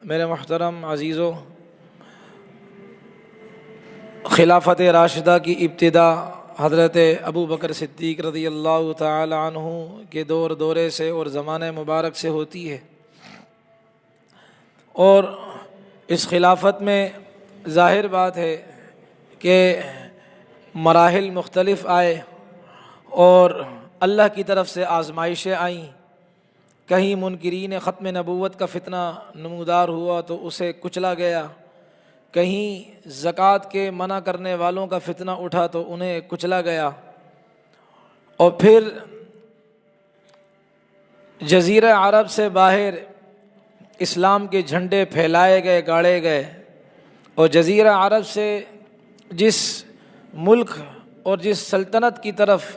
میرے محترم عزیزو، خلافت راشدہ کی ابتدا حضرت ابو بکر صدیق رضی اللہ تعالی عنہ کے دورے سے اور زمانہ مبارک سے ہوتی ہے، اور اس خلافت میں ظاہر بات ہے کہ مراحل مختلف آئے اور اللہ کی طرف سے آزمائشیں آئیں۔ کہیں منکرین ختم نبوت کا فتنہ نمودار ہوا تو اسے کچلا گیا، کہیں زکوٰۃ کے منع کرنے والوں کا فتنہ اٹھا تو انہیں کچلا گیا، اور پھر جزیرہ عرب سے باہر اسلام کے جھنڈے پھیلائے گئے، گاڑے گئے، اور جزیرہ عرب سے جس ملک اور جس سلطنت کی طرف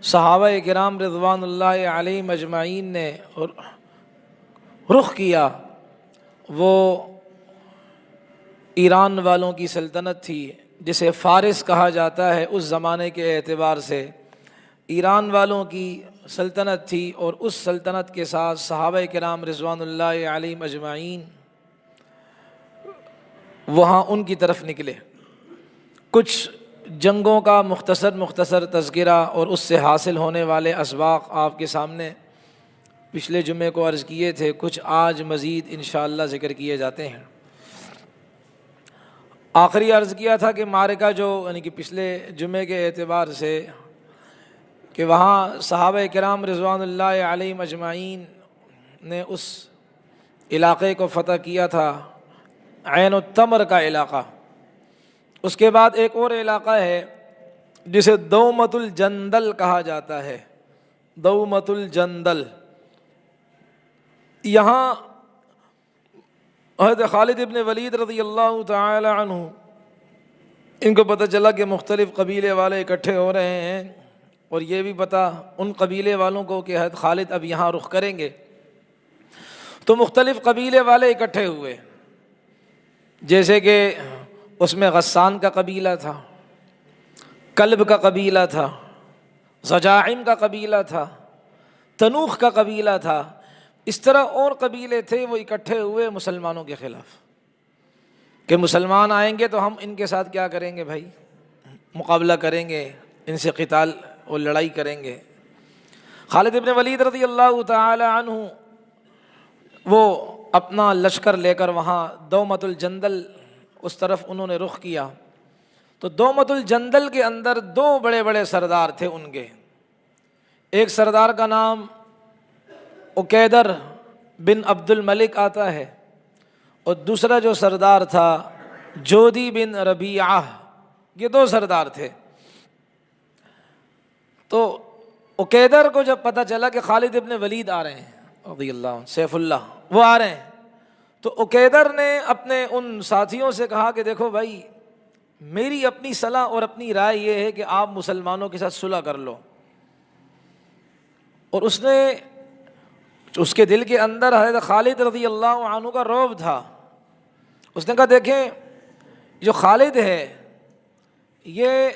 صحابہ کرام رضوان اللہ علیہم اجمعین نے رخ کیا، وہ ایران والوں کی سلطنت تھی، جسے فارس کہا جاتا ہے۔ اس زمانے کے اعتبار سے ایران والوں کی سلطنت تھی، اور اس سلطنت کے ساتھ صحابہ کرام رضوان اللہ علیہم اجمعین وہاں ان کی طرف نکلے۔ کچھ جنگوں کا مختصر تذکرہ اور اس سے حاصل ہونے والے اسباق آپ کے سامنے پچھلے جمعے کو عرض کیے تھے، کچھ آج مزید انشاءاللہ ذکر کیے جاتے ہیں۔ آخری عرض کیا تھا کہ معرکہ جو یعنی کہ پچھلے جمعے کے اعتبار سے کہ وہاں صحابہ کرام رضوان اللہ علیہم اجمعین نے اس علاقے کو فتح کیا تھا، عین التمر کا علاقہ۔ اس کے بعد ایک اور علاقہ ہے جسے دومۃ الجندل کہا جاتا ہے، دومۃ الجندل۔ یہاں حضرت خالد ابن ولید رضی اللہ تعالی عنہ، ان کو پتہ چلا کہ مختلف قبیلے والے اکٹھے ہو رہے ہیں، اور یہ بھی پتہ ان قبیلے والوں کو کہ حضرت خالد اب یہاں رخ کریں گے، تو مختلف قبیلے والے اکٹھے ہوئے، جیسے کہ اس میں غسان کا قبیلہ تھا، کلب کا قبیلہ تھا، زجاعم کا قبیلہ تھا، تنوخ کا قبیلہ تھا، اس طرح اور قبیلے تھے، وہ اکٹھے ہوئے مسلمانوں کے خلاف کہ مسلمان آئیں گے تو ہم ان کے ساتھ کیا کریں گے بھائی، مقابلہ کریں گے، ان سے قتال اور لڑائی کریں گے۔ خالد ابن ولید رضی اللہ تعالی عنہ وہ اپنا لشکر لے کر وہاں دومۃ الجندل اس طرف انہوں نے رخ کیا، تو دومۃ الجندل کے اندر دو بڑے بڑے سردار تھے ان کے۔ ایک سردار کا نام عقیدر بن عبد الملک آتا ہے، اور دوسرا جو سردار تھا جودی بن ربیعہ، یہ دو سردار تھے۔ تو عقیدر کو جب پتہ چلا کہ خالد ابن ولید آ رہے ہیں رضی اللہ عنہ، سیف اللہ وہ آ رہے ہیں، تو عقیدر نے اپنے ان ساتھیوں سے کہا کہ دیکھو بھائی، میری اپنی صلاح اور اپنی رائے یہ ہے کہ آپ مسلمانوں کے ساتھ صلح کر لو۔ اور اس کے دل کے اندر حضرت خالد رضی اللہ عنہ کا رعب تھا۔ اس نے کہا دیکھیں، جو خالد ہے یہ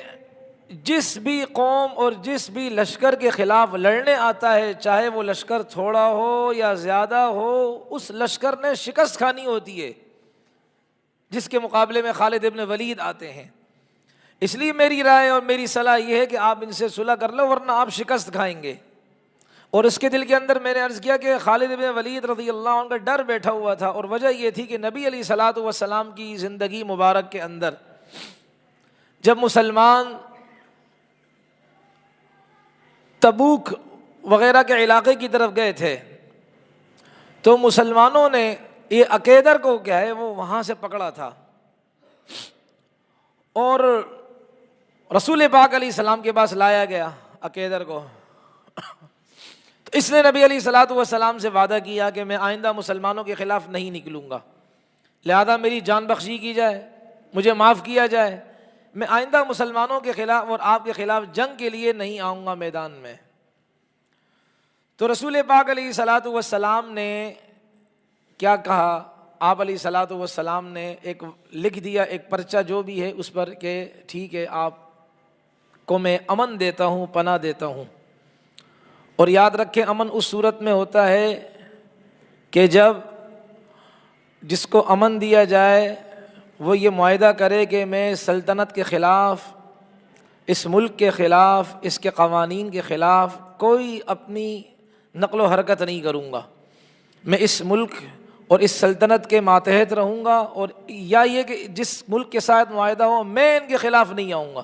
جس بھی قوم اور جس بھی لشکر کے خلاف لڑنے آتا ہے، چاہے وہ لشکر تھوڑا ہو یا زیادہ ہو، اس لشکر نے شکست کھانی ہوتی ہے جس کے مقابلے میں خالد ابن ولید آتے ہیں۔ اس لیے میری رائے اور میری صلاح یہ ہے کہ آپ ان سے صلح کر لو، ورنہ آپ شکست کھائیں گے۔ اور اس کے دل کے اندر میں نے عرض کیا کہ خالد ابن ولید رضی اللہ عنہ کا ڈر بیٹھا ہوا تھا، اور وجہ یہ تھی کہ نبی علیہ الصلوۃ والسلام کی زندگی مبارک کے اندر جب مسلمان تبوک وغیرہ کے علاقے کی طرف گئے تھے تو مسلمانوں نے یہ عقیدر کو کیا ہے وہ وہاں سے پکڑا تھا، اور رسول پاک علیہ السلام کے پاس لایا گیا عقیدر کو۔ تو اس نے نبی علیہ الصلوۃ والسلام سے وعدہ کیا کہ میں آئندہ مسلمانوں کے خلاف نہیں نکلوں گا، لہذا میری جان بخشی کی جائے، مجھے معاف کیا جائے، میں آئندہ مسلمانوں کے خلاف اور آپ کے خلاف جنگ کے لیے نہیں آؤں گا میدان میں۔ تو رسول پاک علیہ الصلوۃ والسلام نے کیا کہا، آپ علیہ الصلوۃ والسلام نے ایک لکھ دیا، ایک پرچہ جو بھی ہے اس پر کہ ٹھیک ہے آپ کو میں امن دیتا ہوں، پناہ دیتا ہوں۔ اور یاد رکھیں امن اس صورت میں ہوتا ہے کہ جب جس کو امن دیا جائے وہ یہ معاہدہ کرے کہ میں سلطنت کے خلاف، اس ملک کے خلاف، اس کے قوانین کے خلاف کوئی اپنی نقل و حرکت نہیں کروں گا، میں اس ملک اور اس سلطنت کے ماتحت رہوں گا، اور یا یہ کہ جس ملک کے ساتھ معاہدہ ہو میں ان کے خلاف نہیں آؤں گا۔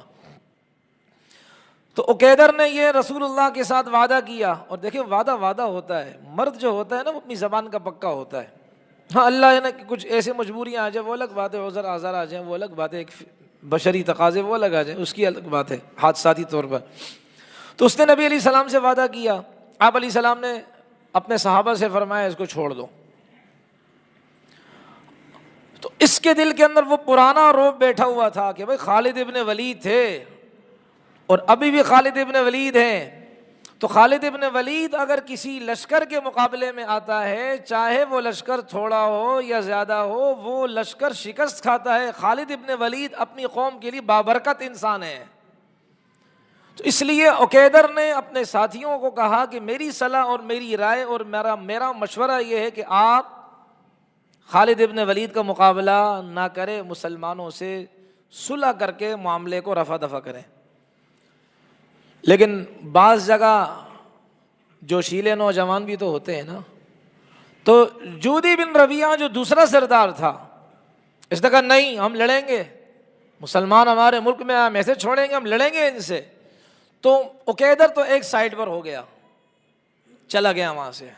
تو عقیدر نے یہ رسول اللہ کے ساتھ وعدہ کیا، اور دیکھیں وعدہ ہوتا ہے، مرد جو ہوتا ہے نا وہ اپنی زبان کا پکا ہوتا ہے۔ ہاں اللہ نے کچھ ایسے مجبوریاں آ جائیں وہ الگ بات ہے، عذر آزار آ جائیں وہ الگ بات ہے، ایک بشری تقاضے وہ الگ آ جائیں اس کی الگ بات ہے، حادثاتی طور پر۔ تو اس نے نبی علیہ السلام سے وعدہ کیا، آپ علیہ السلام نے اپنے صحابہ سے فرمایا اس کو چھوڑ دو۔ تو اس کے دل کے اندر وہ پرانا رعب بیٹھا ہوا تھا کہ بھائی خالد ابن ولید تھے اور ابھی بھی خالد ابن ولید ہیں، تو خالد ابن ولید اگر کسی لشکر کے مقابلے میں آتا ہے، چاہے وہ لشکر تھوڑا ہو یا زیادہ ہو، وہ لشکر شکست کھاتا ہے۔ خالد ابن ولید اپنی قوم کے لیے بابرکت انسان ہے۔ تو اس لیے عقیدر نے اپنے ساتھیوں کو کہا کہ میری صلاح اور میری رائے اور میرا مشورہ یہ ہے کہ آپ خالد ابن ولید کا مقابلہ نہ کریں، مسلمانوں سے صلح کر کے معاملے کو رفع دفع کریں۔ لیکن بعض جگہ جوشیلے نوجوان بھی تو ہوتے ہیں نا، تو جودی بن ربیعہ جو دوسرا سردار تھا، اس نے کہا نہیں ہم لڑیں گے، مسلمان ہمارے ملک میں ہم ایسے چھوڑیں گے، ہم لڑیں گے ان سے۔ تو عقیدر تو ایک سائڈ پر ہو گیا، چلا گیا وہاں سے،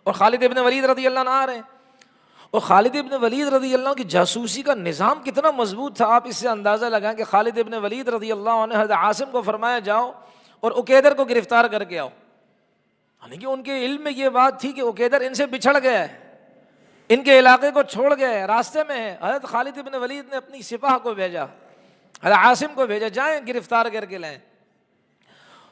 اور خالد ابن ولید رضی اللہ عنہ آ رہے ہیں۔ اور خالد ابن ولید رضی اللہ عنہ کی جاسوسی کا نظام کتنا مضبوط تھا، آپ اس سے اندازہ لگائیں کہ خالد ابن ولید رضی اللہ عنہ حضرت عاصم کو فرمایا جاؤ اور عقیدر کو گرفتار کر کے آؤ، حالانکہ ان کے علم میں یہ بات تھی کہ عقیدر ان سے بچھڑ گیا ہے، ان کے علاقے کو چھوڑ گیا ہے، راستے میں ہے۔ حضرت خالد ابن ولید نے اپنی سپاہ کو بھیجا، حضرت عاصم کو بھیجا جائیں گرفتار کر کے لائیں۔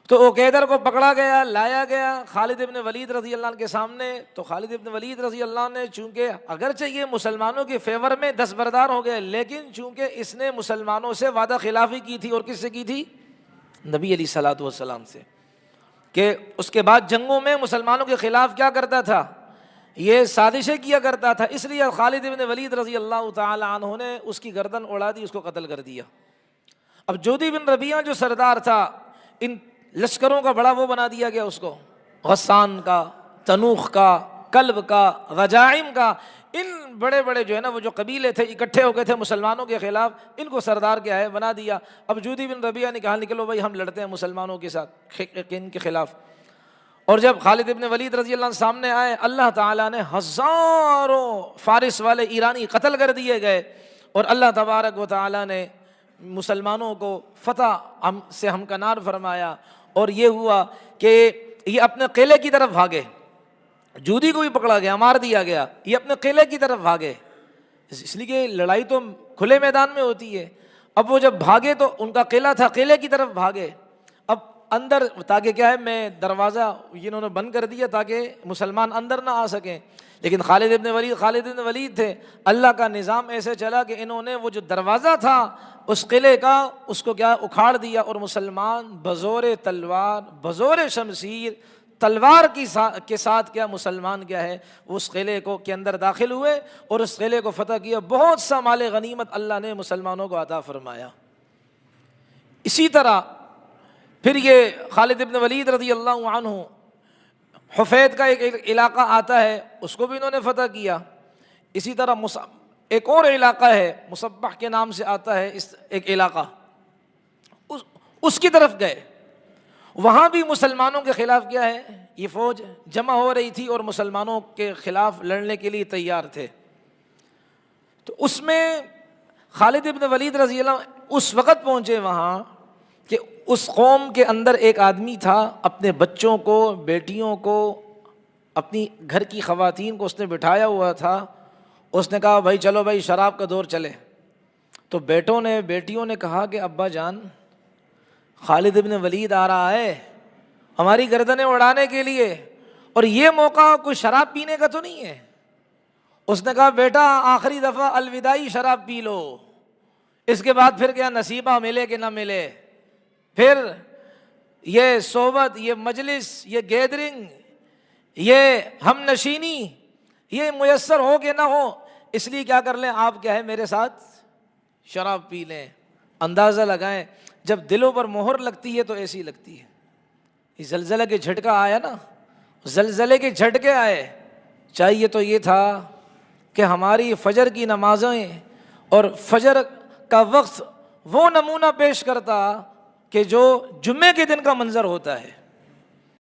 تو عقیدر کو پکڑا گیا، لایا گیا خالد ابن ولید رضی اللہ عنہ کے سامنے۔ تو خالد ابن ولید رضی اللہ عنہ نے چونکہ اگرچہ یہ مسلمانوں کے فیور میں دستبردار ہو گئے، لیکن چونکہ اس نے مسلمانوں سے وعدہ خلافی کی تھی، اور کس سے کی تھی؟ نبی علیہ الصلوۃ والسلام سے، کہ اس کے بعد جنگوں میں مسلمانوں کے خلاف کیا کرتا تھا؟ یہ سازشیں کیا کرتا تھا۔ اس لیے خالد ابن ولید رضی اللہ تعالی عنہ نے اس کی گردن اڑا دی، اس کو قتل کر دیا۔ اب جودی بن ربیعہ جو سردار تھا، ان لشکروں کا بڑا وہ بنا دیا گیا اس کو، غسان کا، تنوخ کا، کلب کا، غجائم کا، ان بڑے بڑے جو ہے نا وہ جو قبیلے تھے اکٹھے ہو گئے تھے مسلمانوں کے خلاف، ان کو سردار کیا ہے بنا دیا۔ اب جودی بن ربیعہ نے کہا نکلو بھائی ہم لڑتے ہیں مسلمانوں کے ساتھ، ان کے خلاف۔ اور جب خالد ابن ولید رضی اللہ عنہ سامنے آئے، اللہ تعالیٰ نے ہزاروں فارس والے ایرانی قتل کر دیے گئے، اور اللہ تبارک و تعالیٰ نے مسلمانوں کو فتح سے ہمکنار فرمایا، اور یہ ہوا کہ یہ اپنے قلعے کی طرف بھاگے، جودی کو بھی پکڑا گیا، مار دیا گیا، یہ اپنے قلعے کی طرف بھاگے، اس لیے کہ لڑائی تو کھلے میدان میں ہوتی ہے۔ اب وہ جب بھاگے تو ان کا قلعہ تھا، قلعے کی طرف بھاگے، اب اندر تاکہ کیا ہے میں دروازہ انہوں نے بند کر دیا تاکہ مسلمان اندر نہ آ سکیں، لیکن خالد ابن ولید تھے، اللہ کا نظام ایسے چلا کہ انہوں نے وہ جو دروازہ تھا اس قلعے کا، اس کو کیا اکھاڑ دیا، اور مسلمان بزور تلوار، بزور شمشیر، تلوار کے ساتھ کیا مسلمان کیا ہے اس قلعے کو کے اندر داخل ہوئے، اور اس قلعے کو فتح کیا، بہت سا مال غنیمت اللہ نے مسلمانوں کو عطا فرمایا۔ اسی طرح پھر یہ خالد ابن ولید رضی اللہ عنہ حفید کا ایک علاقہ آتا ہے، اس کو بھی انہوں نے فتح کیا۔ اسی طرح ایک اور علاقہ ہے مصبح کے نام سے آتا ہے، ایک علاقہ، اس کی طرف گئے، وہاں بھی مسلمانوں کے خلاف کیا ہے یہ فوج جمع ہو رہی تھی اور مسلمانوں کے خلاف لڑنے کے لیے تیار تھے۔ تو اس میں خالد ابن ولید رضی اللہ عنہ اس وقت پہنچے وہاں کہ اس قوم کے اندر ایک آدمی تھا، اپنے بچوں کو، بیٹیوں کو، اپنی گھر کی خواتین کو اس نے بٹھایا ہوا تھا، اس نے کہا بھائی چلو بھائی شراب کا دور چلے۔ تو بیٹیوں نے کہا کہ ابا جان خالد ابن ولید آ رہا ہے ہماری گردنیں اڑانے کے لیے، اور یہ موقع کوئی شراب پینے کا تو نہیں ہے۔ اس نے کہا بیٹا آخری دفعہ الوداعی شراب پی لو، اس کے بعد پھر کیا نصیبہ ملے کہ نہ ملے، پھر یہ صحبت، یہ مجلس، یہ گیدرنگ، یہ ہم نشینی، یہ میسر ہو کہ نہ ہو، اس لیے کیا کر لیں آپ، کیا ہے میرے ساتھ شراب پی لیں. اندازہ لگائیں جب دلوں پر مہر لگتی ہے تو ایسی لگتی ہے. یہ زلزلہ کے جھٹکا آیا نا، زلزلے کے جھٹکے آئے، چاہیے تو یہ تھا کہ ہماری فجر کی نمازیں اور فجر کا وقت وہ نمونہ پیش کرتا کہ جو جمعے کے دن کا منظر ہوتا ہے.